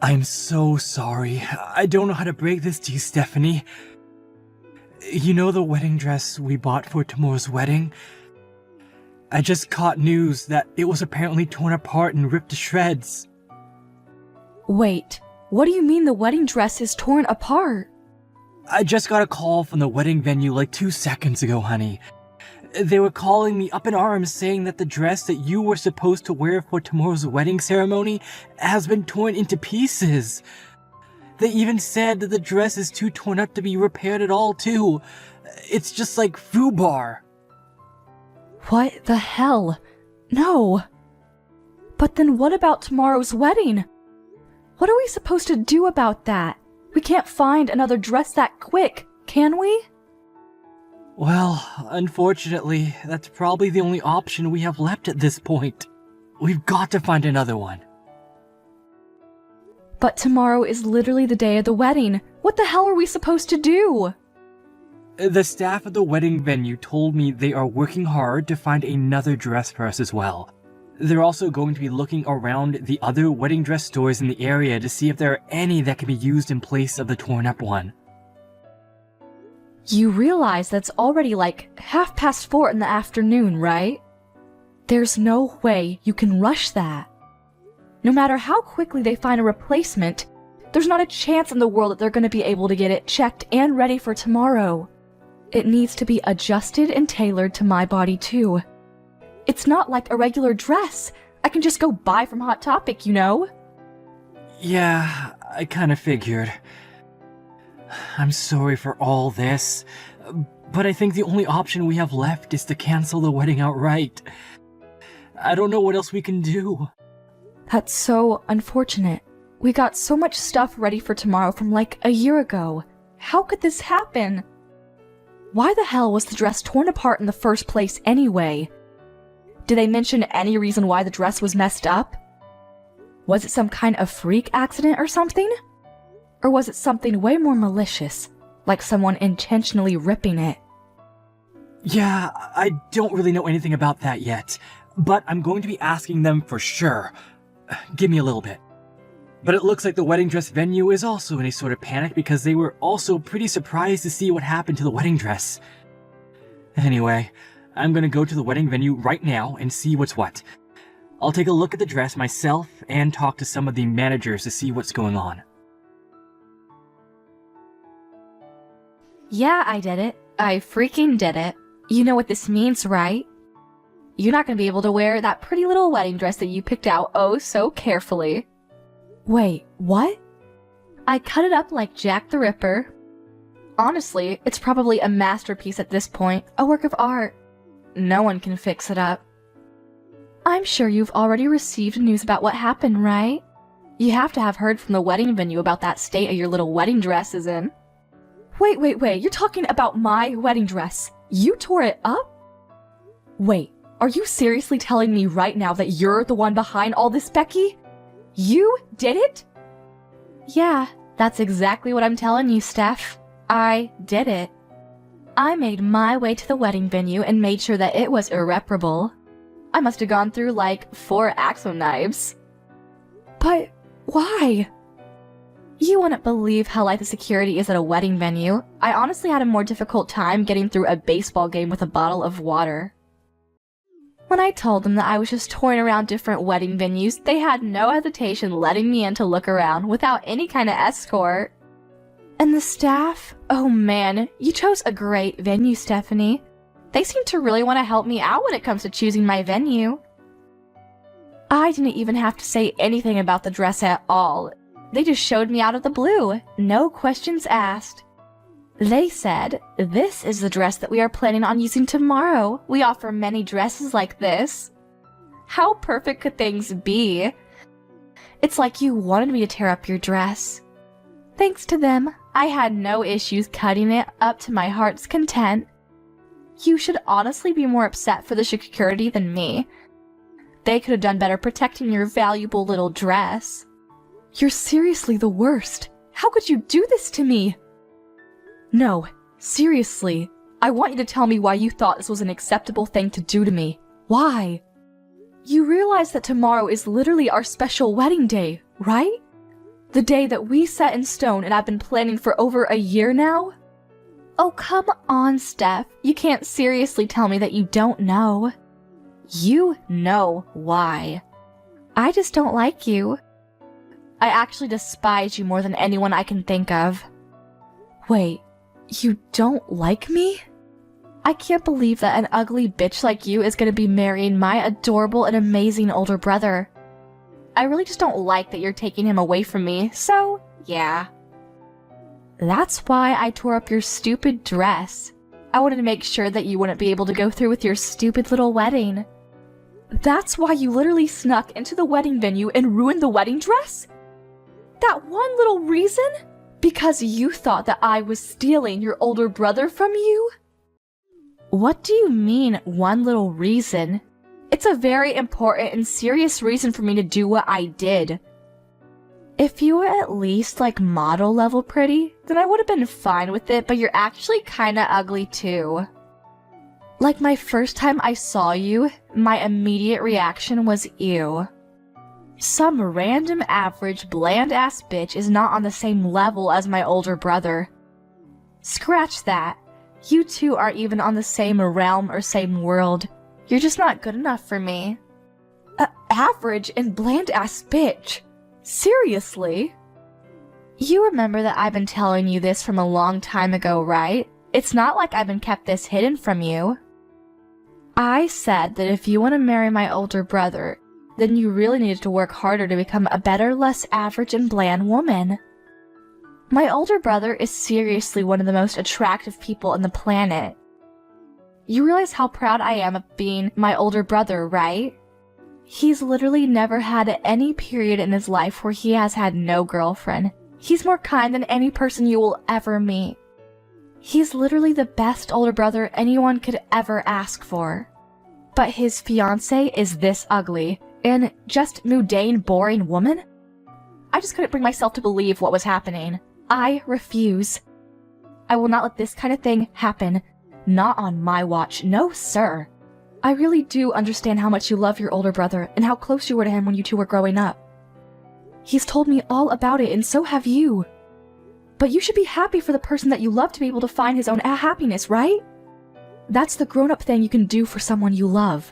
I'm so sorry. I don't know how to break this to you, Stephanie. You know the wedding dress we bought for tomorrow's wedding? I just caught news that it was apparently torn apart and ripped to shreds. Wait, what do you mean the wedding dress is torn apart? I just got a call from the wedding venue like 2 seconds ago, honey. They were calling me up in arms saying that the dress that you were supposed to wear for tomorrow's wedding ceremony has been torn into pieces. They even said that the dress is too torn up to be repaired at all, too. It's just like FUBAR. What the hell? No. But then what about tomorrow's wedding? What are we supposed to do about that? We can't find another dress that quick, can we? Well, unfortunately, that's probably the only option we have left at this point. We've got to find another one. But tomorrow is literally the day of the wedding. What the hell are we supposed to do? The staff at the wedding venue told me they are working hard to find another dress for us as well. They're also going to be looking around the other wedding dress stores in the area to see if there are any that can be used in place of the torn up one. You realize that's already like 4:30 in the afternoon, right? There's no way you can rush that. No matter how quickly they find a replacement, there's not a chance in the world that they're going to be able to get it checked and ready for tomorrow. It needs to be adjusted and tailored to my body too. It's not like a regular dress. I can just go buy from Hot Topic, you know? Yeah, I kinda figured. I'm sorry for all this, but I think the only option we have left is to cancel the wedding outright. I don't know what else we can do. That's so unfortunate. We got so much stuff ready for tomorrow from like a year ago. How could this happen? Why the hell was the dress torn apart in the first place anyway? Did they mention any reason why the dress was messed up? Was it some kind of freak accident or something? Or was it something way more malicious, like someone intentionally ripping it? Yeah, I don't really know anything about that yet, but I'm going to be asking them for sure. Give me a little bit. But it looks like the wedding dress venue is also in a sort of panic because they were also pretty surprised to see what happened to the wedding dress. Anyway, I'm gonna go to the wedding venue right now and see what's what. I'll take a look at the dress myself and talk to some of the managers to see what's going on. Yeah, I did it. I freaking did it. You know what this means, right? You're not gonna be able to wear that pretty little wedding dress that you picked out oh so carefully. Wait, what? I cut it up like Jack the Ripper. Honestly, it's probably a masterpiece at this point, a work of art. No one can fix it up. I'm sure you've already received news about what happened, right? You have to have heard from the wedding venue about that state of your little wedding dress is in. Wait, you're talking about my wedding dress. You tore it up? Wait, are you seriously telling me right now that you're the one behind all this, Becky? You did it? Yeah, that's exactly what I'm telling you, Steph. I did it. I made my way to the wedding venue and made sure that it was irreparable. I must have gone through like 4 Axo knives. But why? You wouldn't believe how light the security is at a wedding venue. I honestly had a more difficult time getting through a baseball game with a bottle of water. When I told them that I was just touring around different wedding venues, they had no hesitation letting me in to look around without any kind of escort. And the staff? Oh man, you chose a great venue, Stephanie. They seem to really want to help me out when it comes to choosing my venue. I didn't even have to say anything about the dress at all. They just showed me out of the blue, no questions asked. They said, "This is the dress that we are planning on using tomorrow. We offer many dresses like this." How perfect could things be? It's like you wanted me to tear up your dress. Thanks to them, I had no issues cutting it up to my heart's content. You should honestly be more upset for the security than me. They could have done better protecting your valuable little dress. You're seriously the worst. How could you do this to me? No, seriously. I want you to tell me why you thought this was an acceptable thing to do to me. Why? You realize that tomorrow is literally our special wedding day, right? The day that we set in stone and I've been planning for over a year now? Oh, come on, Steph. You can't seriously tell me that you don't know. You know why. I just don't like you. I actually despise you more than anyone I can think of. Wait, you don't like me? I can't believe that an ugly bitch like you is gonna be marrying my adorable and amazing older brother. I really just don't like that you're taking him away from me, so yeah. That's why I tore up your stupid dress. I wanted to make sure that you wouldn't be able to go through with your stupid little wedding. That's why you literally snuck into the wedding venue and ruined the wedding dress? That one little reason? Because you thought that I was stealing your older brother from you? What do you mean, one little reason? It's a very important and serious reason for me to do what I did. If you were at least like model level pretty, then I would have been fine with it, but you're actually kinda ugly too. Like my first time I saw you, my immediate reaction was ew. Some random average bland ass bitch is not on the same level as my older brother. Scratch that. You two aren't even on the same realm or same world. You're just not good enough for me. Average and bland ass bitch. Seriously? You remember that I've been telling you this from a long time ago, right? It's not like I've been kept this hidden from you. I said that if you want to marry my older brother, then you really needed to work harder to become a better, less average and bland woman. My older brother is seriously one of the most attractive people on the planet. You realize how proud I am of being my older brother, right? He's literally never had any period in his life where he has had no girlfriend. He's more kind than any person you will ever meet. He's literally the best older brother anyone could ever ask for. But his fiancé is this ugly, and just mundane, boring woman? I just couldn't bring myself to believe what was happening. I refuse. I will not let this kind of thing happen. Not on my watch, no sir. I really do understand how much you love your older brother and how close you were to him when you two were growing up. He's told me all about it, and so have you. But you should be happy for the person that you love to be able to find his own happiness, right? That's the grown-up thing you can do for someone you love.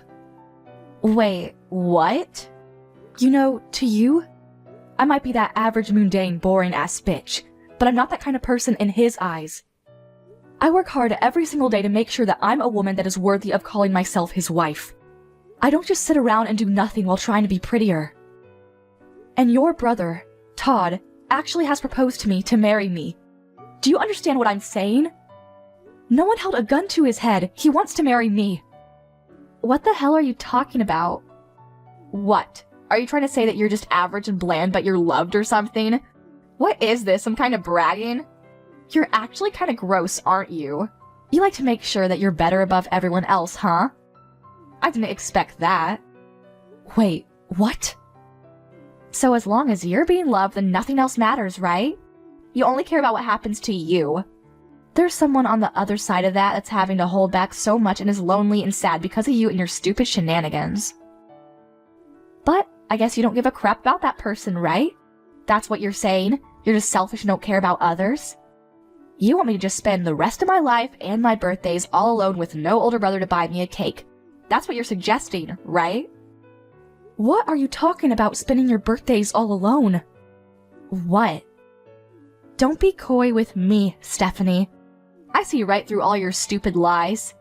Wait, what? You know, to you, I might be that average, mundane, boring-ass bitch, but I'm not that kind of person in his eyes. I work hard every single day to make sure that I'm a woman that is worthy of calling myself his wife. I don't just sit around and do nothing while trying to be prettier. And your brother, Todd, actually has proposed to me to marry me. Do you understand what I'm saying? No one held a gun to his head. He wants to marry me. What the hell are you talking about? What? Are you trying to say that you're just average and bland but you're loved or something? What is this, some kind of bragging? You're actually kind of gross, aren't you? You like to make sure that you're better above everyone else, huh? I didn't expect that. Wait, what? So as long as you're being loved, then nothing else matters, right? You only care about what happens to you. There's someone on the other side of that that's having to hold back so much and is lonely and sad because of you and your stupid shenanigans. But I guess you don't give a crap about that person, right? That's what you're saying? You're just selfish and don't care about others? You want me to just spend the rest of my life and my birthdays all alone with no older brother to buy me a cake. That's what you're suggesting, right? What are you talking about, spending your birthdays all alone? What? Don't be coy with me, Stephanie. I see right through all your stupid lies.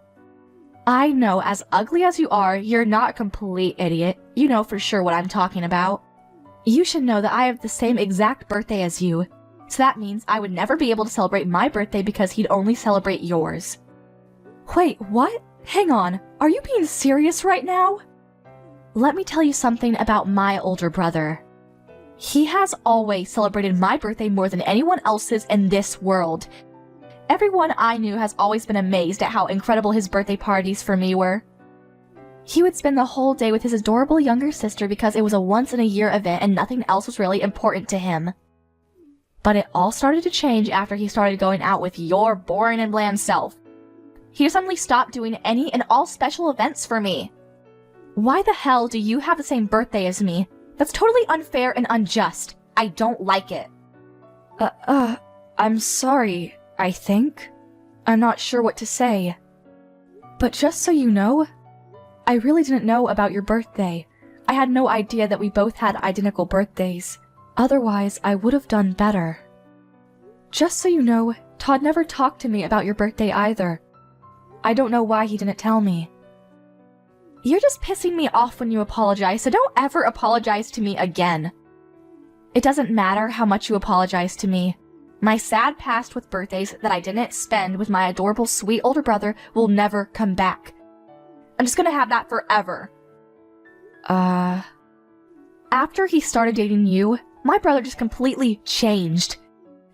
I know, as ugly as you are, you're not a complete idiot. You know for sure what I'm talking about. You should know that I have the same exact birthday as you. So that means I would never be able to celebrate my birthday because he'd only celebrate yours. Wait, what? Hang on, are you being serious right now? Let me tell you something about my older brother. He has always celebrated my birthday more than anyone else's in this world. Everyone I knew has always been amazed at how incredible his birthday parties for me were. He would spend the whole day with his adorable younger sister because it was a once-in-a-year event and nothing else was really important to him. But it all started to change after he started going out with your boring and bland self. He suddenly stopped doing any and all special events for me. Why the hell do you have the same birthday as me? That's totally unfair and unjust. I don't like it. I'm sorry, I think. I'm not sure what to say. But just so you know, I really didn't know about your birthday. I had no idea that we both had identical birthdays. Otherwise, I would have done better. Just so you know, Todd never talked to me about your birthday either. I don't know why he didn't tell me. You're just pissing me off when you apologize, so don't ever apologize to me again. It doesn't matter how much you apologize to me. My sad past with birthdays that I didn't spend with my adorable sweet older brother will never come back. I'm just gonna have that forever. After he started dating you, my brother just completely changed.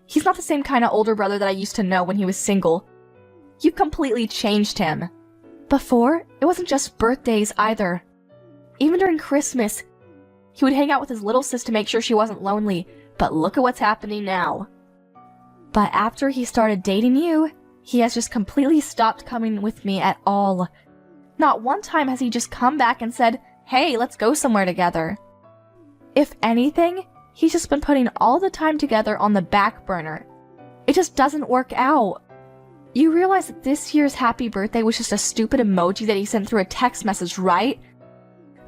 He's not the same kind of older brother that I used to know when he was single. You completely changed him. Before, it wasn't just birthdays either. Even during Christmas, he would hang out with his little sis to make sure she wasn't lonely, but look at what's happening now. But after he started dating you, he has just completely stopped coming with me at all. Not one time has he just come back and said, "Hey, let's go somewhere together." If anything, he's just been putting all the time together on the back burner. It just doesn't work out. You realize that this year's happy birthday was just a stupid emoji that he sent through a text message, right?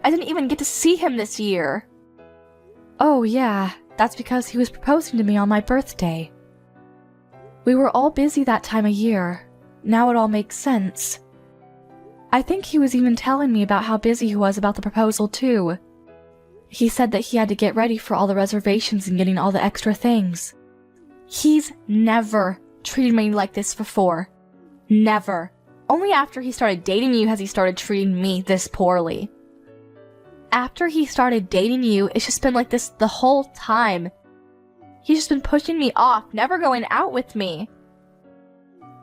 I didn't even get to see him this year. Oh yeah, that's because he was proposing to me on my birthday. We were all busy that time of year. Now it all makes sense. I think he was even telling me about how busy he was about the proposal too. He said that he had to get ready for all the reservations and getting all the extra things. He's never treated me like this before. Never. Only after he started dating you has he started treating me this poorly. After he started dating you, it's just been like this the whole time. He's just been pushing me off, never going out with me.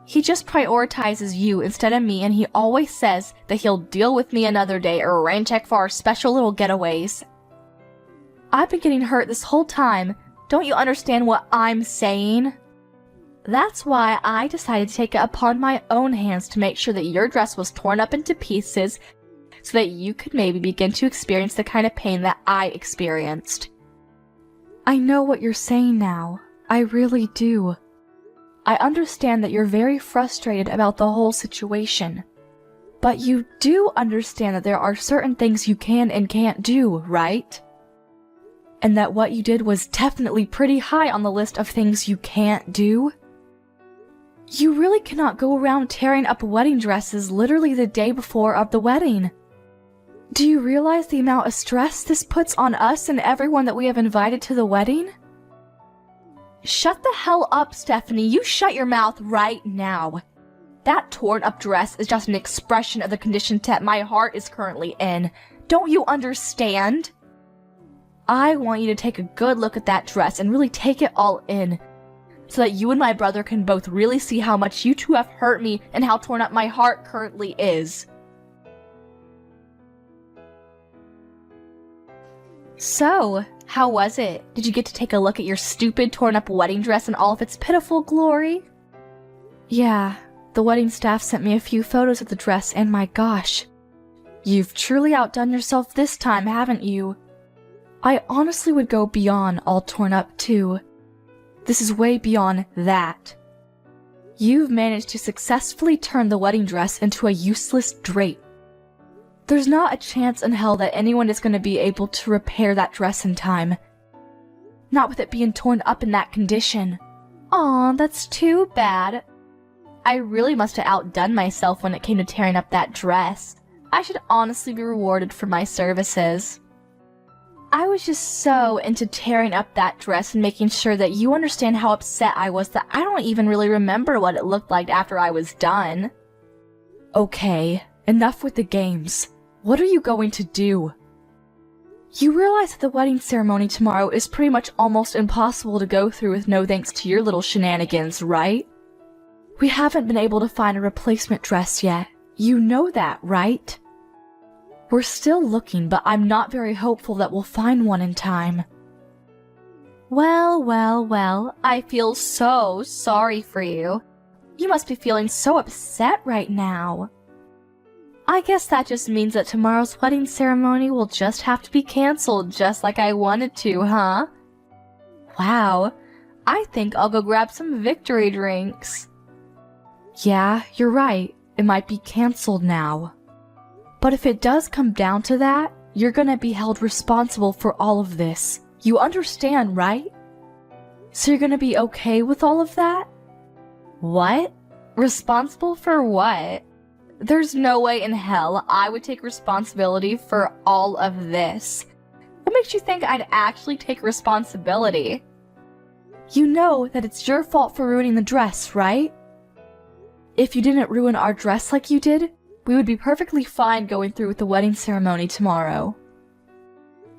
He just prioritizes you instead of me, and he always says that he'll deal with me another day or rain check for our special little getaways. I've been getting hurt this whole time. Don't you understand what I'm saying? That's why I decided to take it upon my own hands to make sure that your dress was torn up into pieces so that you could maybe begin to experience the kind of pain that I experienced. I know what you're saying now. I really do. I understand that you're very frustrated about the whole situation. But you do understand that there are certain things you can and can't do, right? And that what you did was definitely pretty high on the list of things you can't do. You really cannot go around tearing up wedding dresses literally the day before of the wedding. Do you realize the amount of stress this puts on us and everyone that we have invited to the wedding? Shut the hell up, Stephanie. You shut your mouth right now. That torn up dress is just an expression of the condition that my heart is currently in. Don't you understand? I want you to take a good look at that dress and really take it all in, so that you and my brother can both really see how much you two have hurt me and how torn up my heart currently is. So, how was it? Did you get to take a look at your stupid torn up wedding dress in all of its pitiful glory? Yeah, the wedding staff sent me a few photos of the dress, and my gosh, you've truly outdone yourself this time, haven't you? I honestly would go beyond all torn up too. This is way beyond that. You've managed to successfully turn the wedding dress into a useless drape. There's not a chance in hell that anyone is going to be able to repair that dress in time. Not with it being torn up in that condition. Aw, that's too bad. I really must have outdone myself when it came to tearing up that dress. I should honestly be rewarded for my services. I was just so into tearing up that dress and making sure that you understand how upset I was that I don't even really remember what it looked like after I was done. Okay, enough with the games. What are you going to do? You realize that the wedding ceremony tomorrow is pretty much almost impossible to go through with no thanks to your little shenanigans, right? We haven't been able to find a replacement dress yet. You know that, right? We're still looking, but I'm not very hopeful that we'll find one in time. Well, I feel so sorry for you. You must be feeling so upset right now. I guess that just means that tomorrow's wedding ceremony will just have to be canceled just like I wanted to, huh? Wow, I think I'll go grab some victory drinks. Yeah, you're right. It might be canceled now. But if it does come down to that, you're gonna be held responsible for all of this. You understand, right? So you're gonna be okay with all of that? What? Responsible for what? There's no way in hell I would take responsibility for all of this. What makes you think I'd actually take responsibility? You know that it's your fault for ruining the dress, right? If you didn't ruin our dress like you did, we would be perfectly fine going through with the wedding ceremony tomorrow.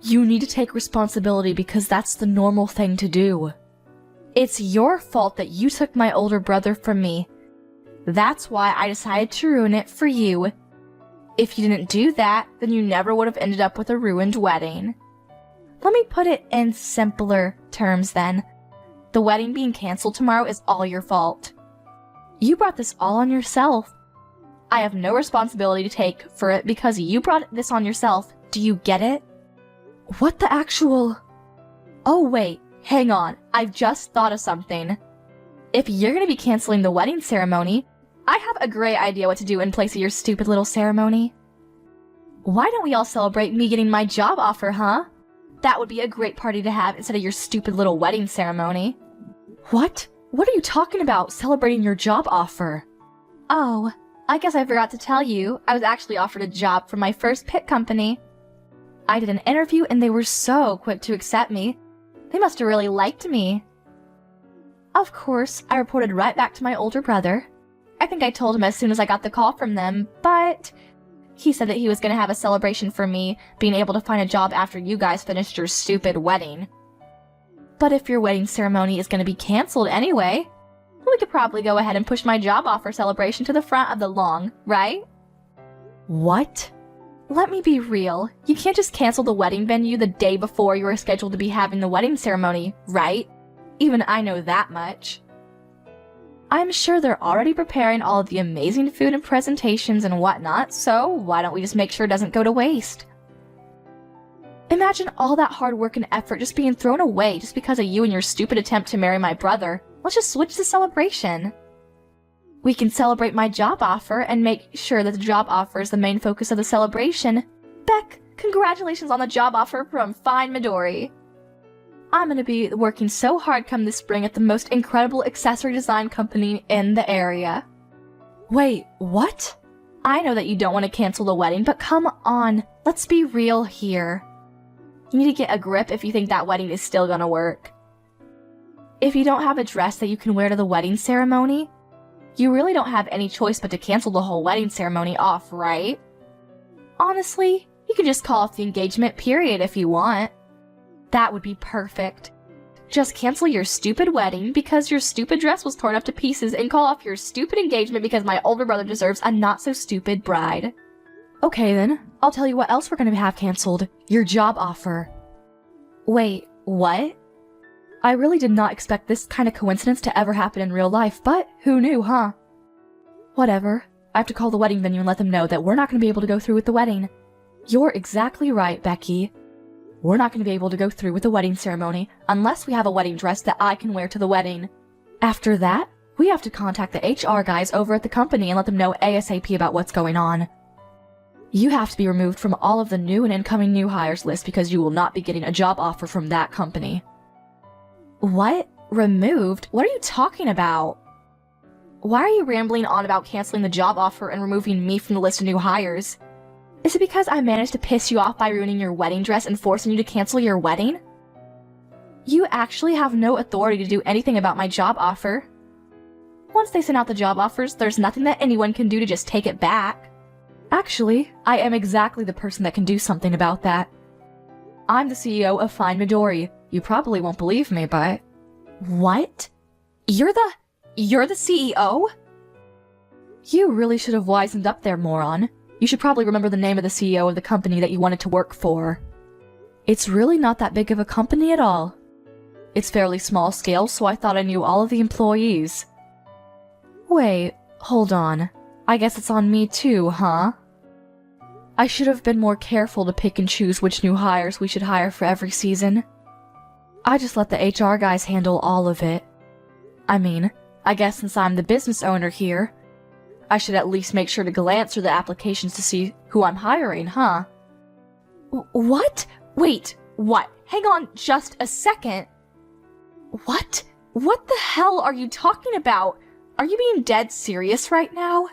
You need to take responsibility because that's the normal thing to do. It's your fault that you took my older brother from me. That's why I decided to ruin it for you. If you didn't do that, then you never would have ended up with a ruined wedding. Let me put it in simpler terms then. The wedding being canceled tomorrow is all your fault. You brought this all on yourself. I have no responsibility to take for it because you brought this on yourself. Do you get it? What the actual... Oh wait, hang on. I've just thought of something. If you're gonna be canceling the wedding ceremony, I have a great idea what to do in place of your stupid little ceremony. Why don't we all celebrate me getting my job offer, huh? That would be a great party to have instead of your stupid little wedding ceremony. What? What are you talking about, celebrating your job offer? Oh, I guess I forgot to tell you, I was actually offered a job from my first pit company. I did an interview and they were so quick to accept me. They must have really liked me. Of course, I reported right back to my older brother. I think I told him as soon as I got the call from them, but he said that he was going to have a celebration for me being able to find a job after you guys finished your stupid wedding. But if your wedding ceremony is going to be canceled anyway, we could probably go ahead and push my job offer celebration to the front of the lawn, right? What? Let me be real. You can't just cancel the wedding venue the day before you are scheduled to be having the wedding ceremony, right? Even I know that much. I'm sure they're already preparing all of the amazing food and presentations and whatnot, so why don't we just make sure it doesn't go to waste? Imagine all that hard work and effort just being thrown away just because of you and your stupid attempt to marry my brother. Let's just switch the celebration. We can celebrate my job offer and make sure that the job offer is the main focus of the celebration. Beck, congratulations on the job offer from Fine Midori. I'm gonna be working so hard come this spring at the most incredible accessory design company in the area. Wait, what? I know that you don't want to cancel the wedding, but come on, let's be real here. You need to get a grip if you think that wedding is still gonna work. If you don't have a dress that you can wear to the wedding ceremony, you really don't have any choice but to cancel the whole wedding ceremony off, right? Honestly, you can just call off the engagement period if you want. That would be perfect. Just cancel your stupid wedding because your stupid dress was torn up to pieces and call off your stupid engagement because my older brother deserves a not-so-stupid bride. Okay then, I'll tell you what else we're gonna have canceled. Your job offer. Wait, what? I really did not expect this kind of coincidence to ever happen in real life, but who knew, huh? Whatever. I have to call the wedding venue and let them know that we're not gonna be able to go through with the wedding. You're exactly right, Becky. We're not going to be able to go through with the wedding ceremony unless we have a wedding dress that I can wear to the wedding. After that, we have to contact the HR guys over at the company and let them know ASAP about what's going on. You have to be removed from all of the new and incoming new hires list because you will not be getting a job offer from that company. What? Removed? What are you talking about? Why are you rambling on about canceling the job offer and removing me from the list of new hires? Is it because I managed to piss you off by ruining your wedding dress and forcing you to cancel your wedding? You actually have no authority to do anything about my job offer. Once they send out the job offers, there's nothing that anyone can do to just take it back. Actually, I am exactly the person that can do something about that. I'm the CEO of Fine Midori. You probably won't believe me, but... What? You're the CEO? You really should have wisened up there, moron. You should probably remember the name of the CEO of the company that you wanted to work for. It's really not that big of a company at all. It's fairly small scale, so I thought I knew all of the employees. Wait, hold on. I guess it's on me too, huh? I should have been more careful to pick and choose which new hires we should hire for every season. I just let the HR guys handle all of it. I mean, I guess since I'm the business owner here, I should at least make sure to glance through the applications to see who I'm hiring, huh? What? Wait, what? Hang on just a second. What? What the hell are you talking about? Are you being dead serious right now?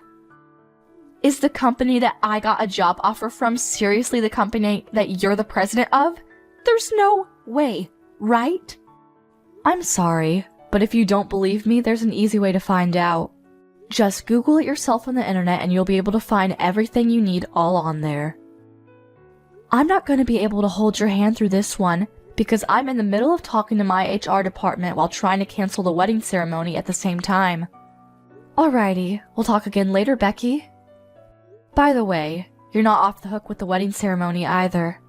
Is the company that I got a job offer from seriously the company that you're the president of? There's no way, right? I'm sorry, but if you don't believe me, there's an easy way to find out. Just Google it yourself on the internet and you'll be able to find everything you need all on there. I'm not going to be able to hold your hand through this one because I'm in the middle of talking to my HR department while trying to cancel the wedding ceremony at the same time. Alrighty, we'll talk again later, Becky. By the way, you're not off the hook with the wedding ceremony either.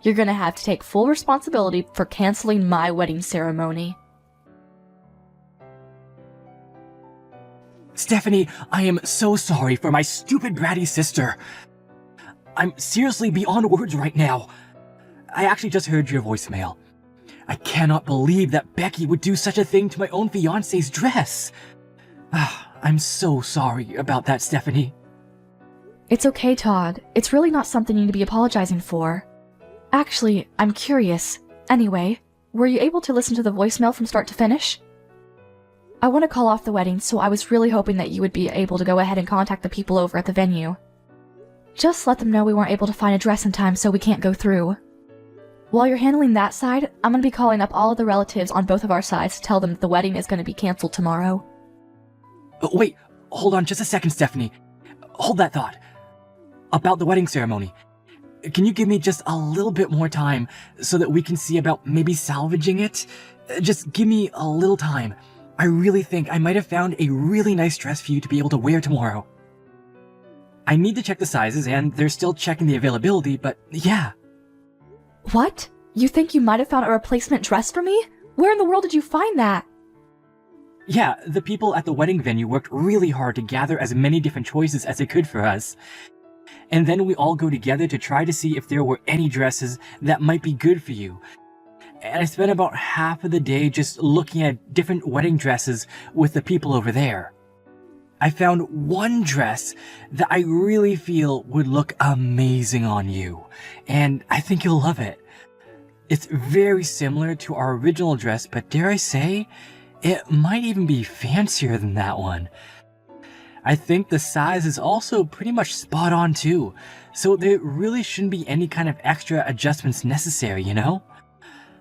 You're gonna have to take full responsibility for canceling my wedding ceremony. Stephanie, I am so sorry for my stupid bratty sister. I'm seriously beyond words right now. I actually just heard your voicemail. I cannot believe that Becky would do such a thing to my own fiancé's dress. I'm so sorry about that, Stephanie. It's okay, Todd. It's really not something you need to be apologizing for. Actually, I'm curious. Anyway, were you able to listen to the voicemail from start to finish? I want to call off the wedding, so I was really hoping that you would be able to go ahead and contact the people over at the venue. Just let them know we weren't able to find a dress in time, so we can't go through. While you're handling that side, I'm going to be calling up all of the relatives on both of our sides to tell them that the wedding is going to be canceled tomorrow. Wait, hold on just a second, Stephanie. Hold that thought. About the wedding ceremony. Can you give me just a little bit more time so that we can see about maybe salvaging it? Just give me a little time. I really think I might have found a really nice dress for you to be able to wear tomorrow. I need to check the sizes and they're still checking the availability, but yeah. What? You think you might have found a replacement dress for me? Where in the world did you find that? Yeah, the people at the wedding venue worked really hard to gather as many different choices as they could for us. And then we all go together to try to see if there were any dresses that might be good for you. And I spent about half of the day just looking at different wedding dresses with the people over there. I found one dress that I really feel would look amazing on you, and I think you'll love it. It's very similar to our original dress, but dare I say, it might even be fancier than that one. I think the size is also pretty much spot on too, so there really shouldn't be any kind of extra adjustments necessary, you know?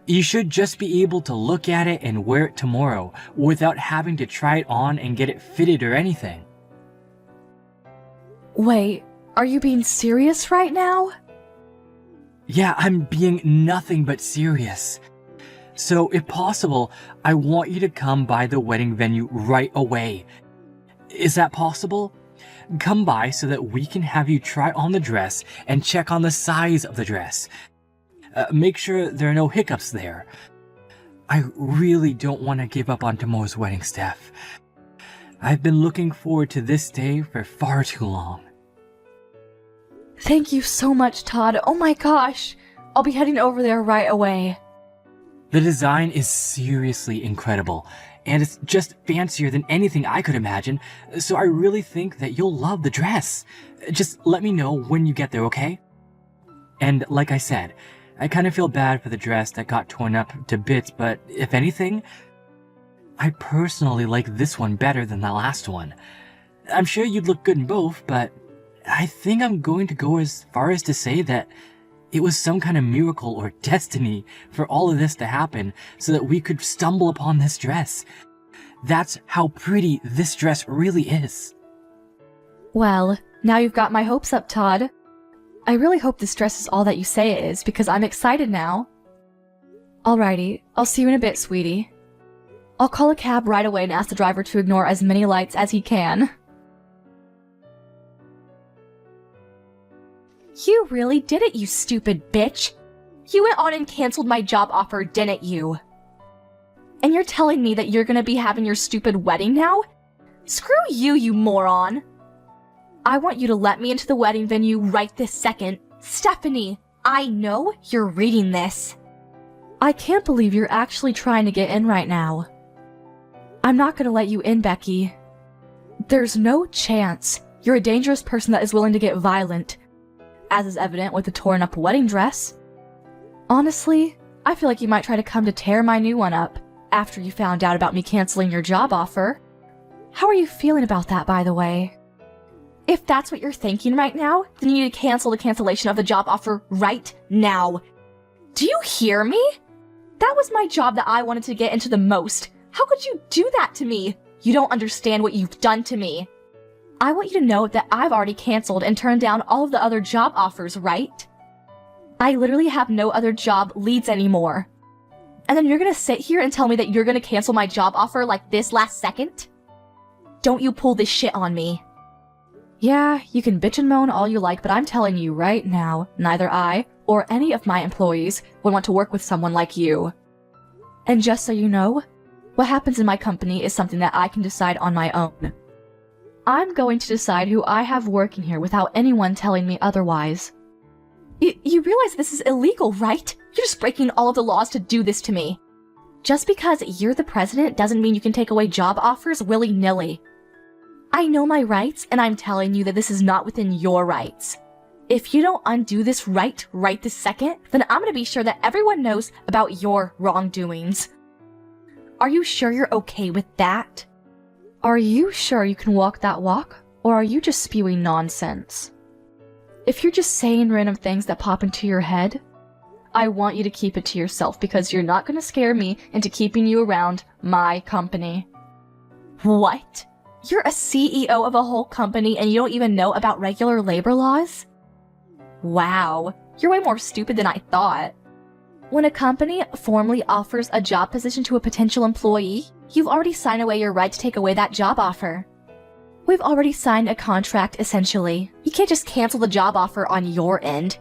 You should just be able to look at it and wear it tomorrow without having to try it on and get it fitted or anything. Wait, are you being serious right now? Yeah, I'm being nothing but serious. So if possible, I want you to come by the wedding venue right away. Is that possible? Come by so that we can have you try on the dress and check on the size of the dress. Make sure there are no hiccups there. I really don't want to give up on tomorrow's wedding, Steph. I've been looking forward to this day for far too long. Thank you so much, Todd. Oh my gosh. I'll be heading over there right away. The design is seriously incredible, and it's just fancier than anything I could imagine, so I really think that you'll love the dress. Just let me know when you get there, okay? And like I said, I kind of feel bad for the dress that got torn up to bits, but if anything, I personally like this one better than the last one. I'm sure you'd look good in both, but I think I'm going to go as far as to say that it was some kind of miracle or destiny for all of this to happen so that we could stumble upon this dress. That's how pretty this dress really is. Well, now you've got my hopes up, Todd. I really hope this dress is all that you say it is, because I'm excited now. Alrighty, I'll see you in a bit, sweetie. I'll call a cab right away and ask the driver to ignore as many lights as he can. You really did it, you stupid bitch! You went on and canceled my job offer, didn't you? And you're telling me that you're gonna be having your stupid wedding now? Screw you, you moron! I want you to let me into the wedding venue right this second. Stephanie, I know you're reading this. I can't believe you're actually trying to get in right now. I'm not gonna let you in, Becky. There's no chance. You're a dangerous person that is willing to get violent, as is evident with the torn up wedding dress. Honestly, I feel like you might try to come to tear my new one up after you found out about me canceling your job offer. How are you feeling about that, by the way? If that's what you're thinking right now, then you need to cancel the cancellation of the job offer right now. Do you hear me? That was my job that I wanted to get into the most. How could you do that to me? You don't understand what you've done to me. I want you to know that I've already canceled and turned down all of the other job offers, right? I literally have no other job leads anymore. And then you're gonna sit here and tell me that you're gonna cancel my job offer like this last second? Don't you pull this shit on me. Yeah, you can bitch and moan all you like, but I'm telling you right now, neither I or any of my employees would want to work with someone like you. And just so you know, what happens in my company is something that I can decide on my own. I'm going to decide who I have working here without anyone telling me otherwise. You realize this is illegal, right? You're just breaking all of the laws to do this to me. Just because you're the president doesn't mean you can take away job offers willy-nilly. I know my rights, and I'm telling you that this is not within your rights. If you don't undo this right this second, then I'm gonna be sure that everyone knows about your wrongdoings. Are you sure you're okay with that? Are you sure you can walk that walk, or are you just spewing nonsense? If you're just saying random things that pop into your head, I want you to keep it to yourself because you're not gonna scare me into keeping you around my company. What? You're a CEO of a whole company and you don't even know about regular labor laws? Wow, you're way more stupid than I thought. When a company formally offers a job position to a potential employee, you've already signed away your right to take away that job offer. We've already signed a contract, essentially. You can't just cancel the job offer on your end.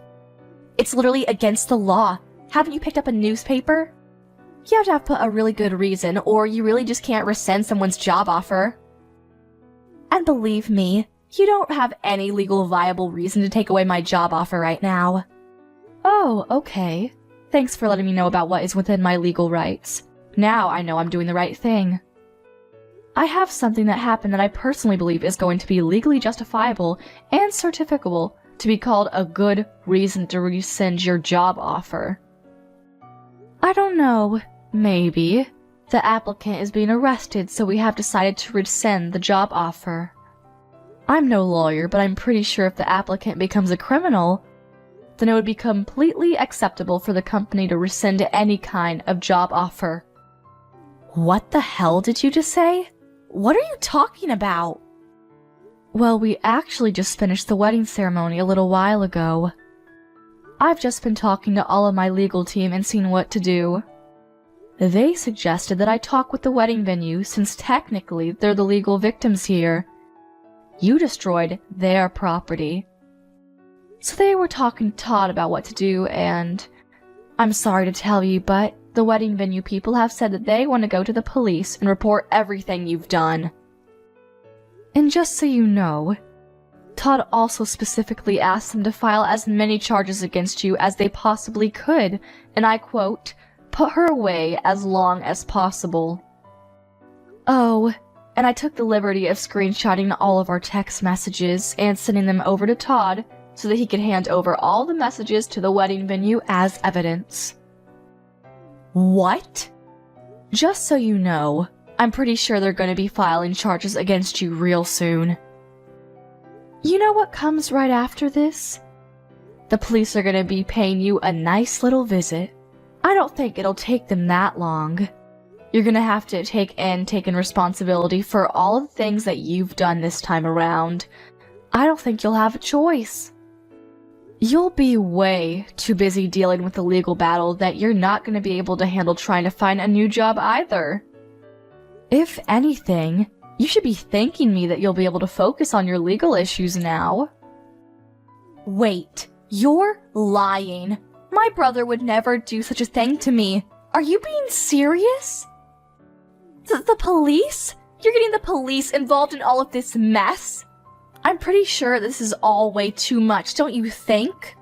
It's literally against the law. Haven't you picked up a newspaper? You have to put a really good reason, or you really just can't rescind someone's job offer. And believe me, you don't have any legal viable reason to take away my job offer right now. Oh, okay. Thanks for letting me know about what is within my legal rights. Now I know I'm doing the right thing. I have something that happened that I personally believe is going to be legally justifiable and certificable to be called a good reason to rescind your job offer. I don't know. Maybe. The applicant is being arrested, so we have decided to rescind the job offer. I'm no lawyer, but I'm pretty sure if the applicant becomes a criminal, then it would be completely acceptable for the company to rescind any kind of job offer. What the hell did you just say? What are you talking about? Well, we actually just finished the wedding ceremony a little while ago. I've just been talking to all of my legal team and seeing what to do. They suggested that I talk with the wedding venue since technically they're the legal victims here. You destroyed their property. So they were talking to Todd about what to do, and I'm sorry to tell you, but the wedding venue people have said that they want to go to the police and report everything you've done. And just so you know, Todd also specifically asked them to file as many charges against you as they possibly could, and I quote, "put her away as long as possible." Oh, and I took the liberty of screenshotting all of our text messages and sending them over to Todd so that he could hand over all the messages to the wedding venue as evidence. What? Just so you know, I'm pretty sure they're going to be filing charges against you real soon. You know what comes right after this? The police are going to be paying you a nice little visit. I don't think it'll take them that long. You're going to have to take in responsibility for all the things that you've done this time around. I don't think you'll have a choice. You'll be way too busy dealing with the legal battle that you're not going to be able to handle trying to find a new job either. If anything, you should be thanking me that you'll be able to focus on your legal issues now. Wait, you're lying. My brother would never do such a thing to me. Are you being serious? The police? You're getting the police involved in all of this mess? I'm pretty sure this is all way too much, don't you think?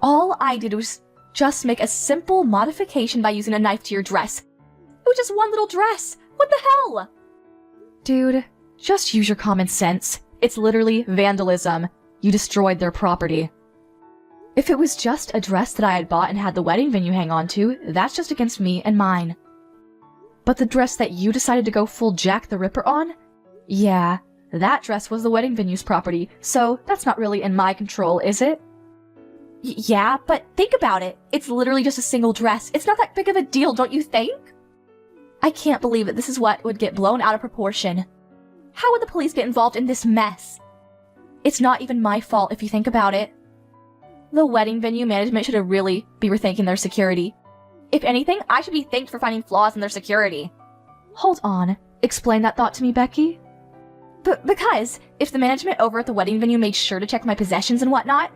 All I did was just make a simple modification by using a knife to your dress. It was just one little dress. What the hell? Dude, just use your common sense. It's literally vandalism. You destroyed their property. If it was just a dress that I had bought and had the wedding venue hang on to, that's just against me and mine. But the dress that you decided to go full Jack the Ripper on? Yeah, that dress was the wedding venue's property, so that's not really in my control, is it? Yeah, but think about it. It's literally just a single dress. It's not that big of a deal, don't you think? I can't believe that this is what would get blown out of proportion. How would the police get involved in this mess? It's not even my fault if you think about it. The wedding venue management should really be rethinking their security. If anything, I should be thanked for finding flaws in their security. Hold on. Explain that thought to me, Becky. Because if the management over at the wedding venue made sure to check my possessions and whatnot,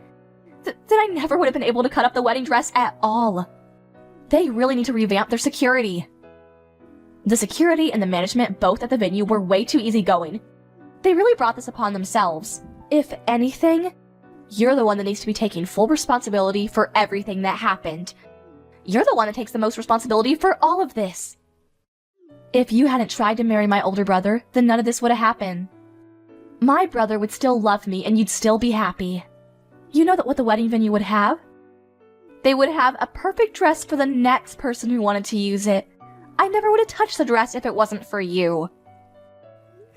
then I never would have been able to cut up the wedding dress at all. They really need to revamp their security. The security and the management both at the venue were way too easygoing. They really brought this upon themselves. If anything, you're the one that needs to be taking full responsibility for everything that happened. You're the one that takes the most responsibility for all of this. If you hadn't tried to marry my older brother, then none of this would have happened. My brother would still love me and you'd still be happy. You know that what the wedding venue would have? They would have a perfect dress for the next person who wanted to use it. I never would have touched the dress if it wasn't for you.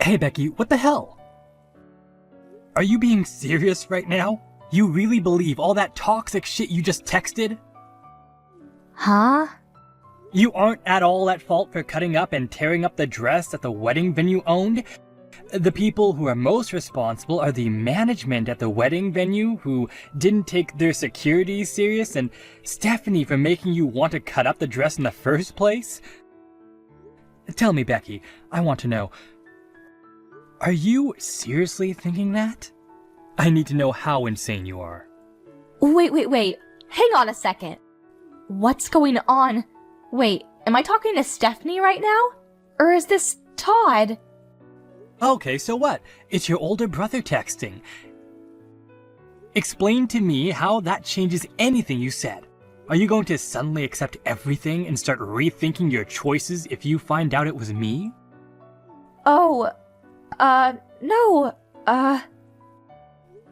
Hey, Becky, what the hell? Are you being serious right now? You really believe all that toxic shit you just texted? Huh? You aren't at all at fault for cutting up and tearing up the dress that the wedding venue owned? The people who are most responsible are the management at the wedding venue who didn't take their security serious, and Stephanie for making you want to cut up the dress in the first place? Tell me, Becky, I want to know. Are you seriously thinking that? I need to know how insane you are. Wait. Hang on a second. What's going on? Wait, am I talking to Stephanie right now? Or is this Todd? Okay, so what? It's your older brother texting. Explain to me how that changes anything you said. Are you going to suddenly accept everything and start rethinking your choices if you find out it was me? No.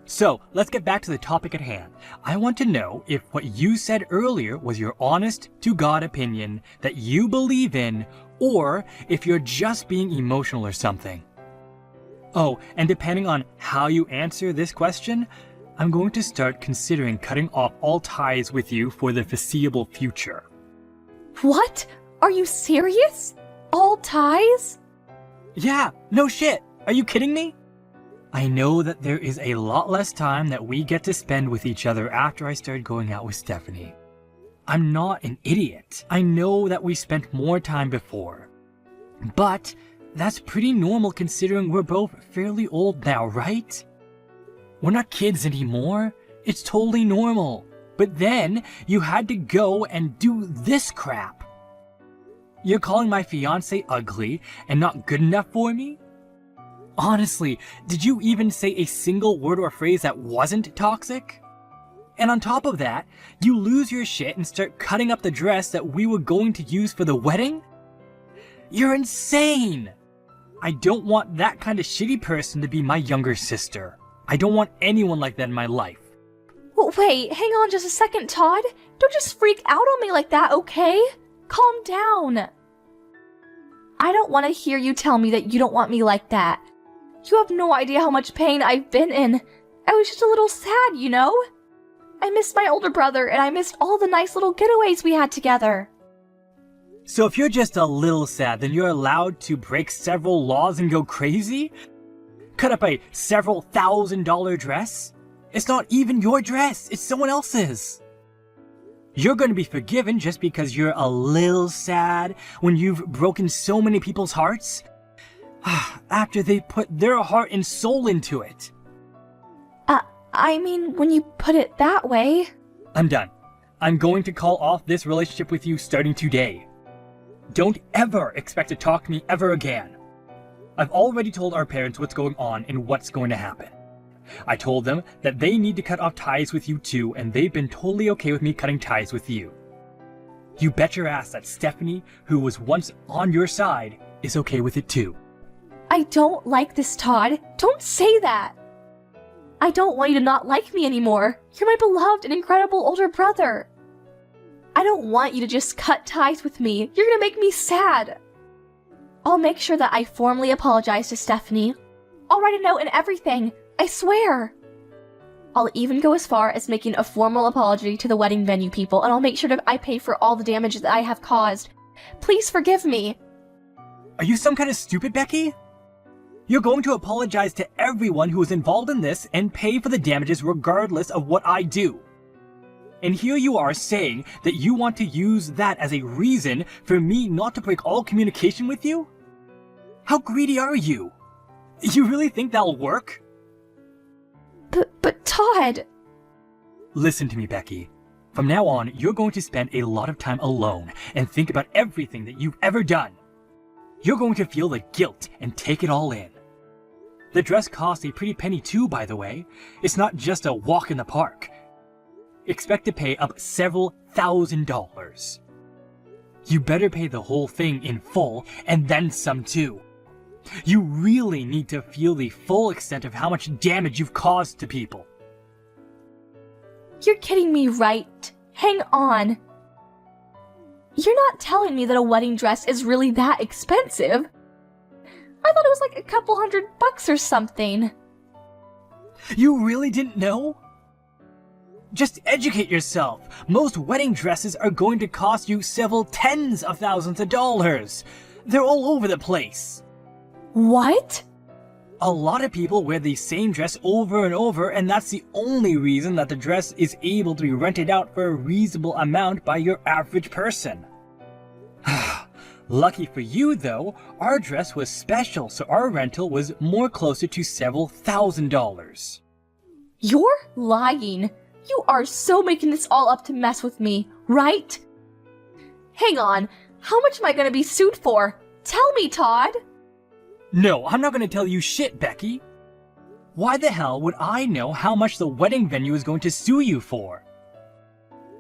So, let's get back to the topic at hand. I want to know if what you said earlier was your honest-to-God opinion that you believe in, or if you're just being emotional or something. Oh, and depending on how you answer this question, I'm going to start considering cutting off all ties with you for the foreseeable future. What? Are you serious? All ties? Yeah, no shit. Are you kidding me? I know that there is a lot less time that we get to spend with each other after I started going out with Stephanie. I'm not an idiot. I know that we spent more time before. But that's pretty normal considering we're both fairly old now, right? We're not kids anymore. It's totally normal. But then you had to go and do this crap. You're calling my fiancé ugly and not good enough for me? Honestly, did you even say a single word or phrase that wasn't toxic? And on top of that, you lose your shit and start cutting up the dress that we were going to use for the wedding? You're insane! I don't want that kind of shitty person to be my younger sister. I don't want anyone like that in my life. Wait, hang on just a second, Todd. Don't just freak out on me like that, okay? Calm down. I don't want to hear you tell me that you don't want me like that. You have no idea how much pain I've been in. I was just a little sad, you know? I missed my older brother, and I missed all the nice little getaways we had together. So if you're just a little sad, then you're allowed to break several laws and go crazy? Cut up a several $1,000 dress? It's not even your dress, it's someone else's. You're going to be forgiven just because you're a little sad when you've broken so many people's hearts? After they put their heart and soul into it. I mean, when you put it that way. I'm done. I'm going to call off this relationship with you starting today. Don't ever expect to talk to me ever again. I've already told our parents what's going on and what's going to happen. I told them that they need to cut off ties with you too, and they've been totally okay with me cutting ties with you. You bet your ass that Stephanie, who was once on your side, is okay with it too. I don't like this, Todd. Don't say that. I don't want you to not like me anymore. You're my beloved and incredible older brother. I don't want you to just cut ties with me. You're gonna make me sad. I'll make sure that I formally apologize to Stephanie. I'll write a note and everything. I swear. I'll even go as far as making a formal apology to the wedding venue people, and I'll make sure that I pay for all the damage that I have caused. Please forgive me. Are you some kind of stupid, Becky? You're going to apologize to everyone who was involved in this and pay for the damages regardless of what I do. And here you are saying that you want to use that as a reason for me not to break all communication with you? How greedy are you? You really think that'll work? But Todd... Listen to me, Becky. From now on, you're going to spend a lot of time alone and think about everything that you've ever done. You're going to feel the guilt and take it all in. The dress costs a pretty penny too, by the way. It's not just a walk in the park. Expect to pay up several $1,000s. You better pay the whole thing in full and then some too. You really need to feel the full extent of how much damage you've caused to people. You're kidding me, right? Hang on. You're not telling me that a wedding dress is really that expensive. I thought it was like a couple $100 or something. You really didn't know? Just educate yourself. Most wedding dresses are going to cost you several tens of thousands of dollars. They're all over the place. What? A lot of people wear the same dress over and over, and that's the only reason that the dress is able to be rented out for a reasonable amount by your average person. Lucky for you, though, our dress was special, so our rental was more closer to several $1,000s. You're lying. You are so making this all up to mess with me, right? Hang on. How much am I gonna be sued for? Tell me, Todd. No, I'm not going to tell you shit, Becky. Why the hell would I know how much the wedding venue is going to sue you for?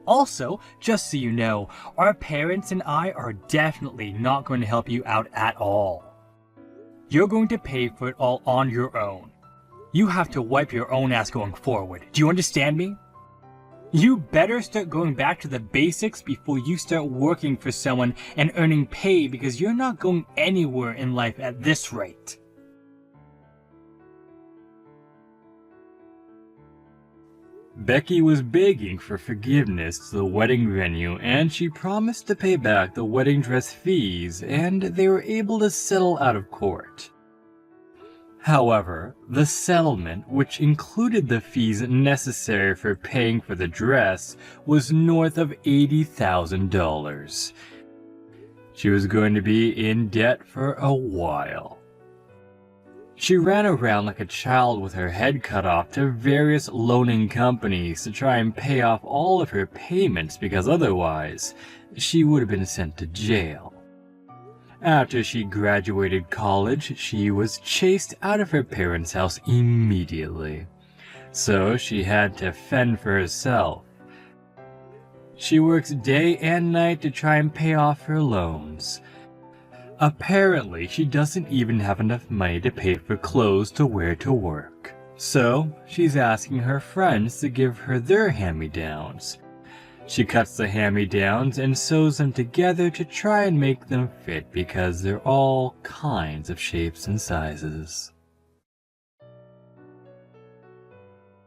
Also, just so you know, our parents and I are definitely not going to help you out at all. You're going to pay for it all on your own. You have to wipe your own ass going forward. Do you understand me? You better start going back to the basics before you start working for someone and earning pay, because you're not going anywhere in life at this rate. Becky was begging for forgiveness to the wedding venue, and she promised to pay back the wedding dress fees, and they were able to settle out of court. However, the settlement, which included the fees necessary for paying for the dress, was north of $80,000. She was going to be in debt for a while. She ran around like a child with her head cut off to various loaning companies to try and pay off all of her payments, because otherwise, she would have been sent to jail. After she graduated college, she was chased out of her parents' house immediately. So she had to fend for herself. She works day and night to try and pay off her loans. Apparently, she doesn't even have enough money to pay for clothes to wear to work. So, she's asking her friends to give her their hand-me-downs. She cuts the hand-me-downs and sews them together to try and make them fit, because they're all kinds of shapes and sizes.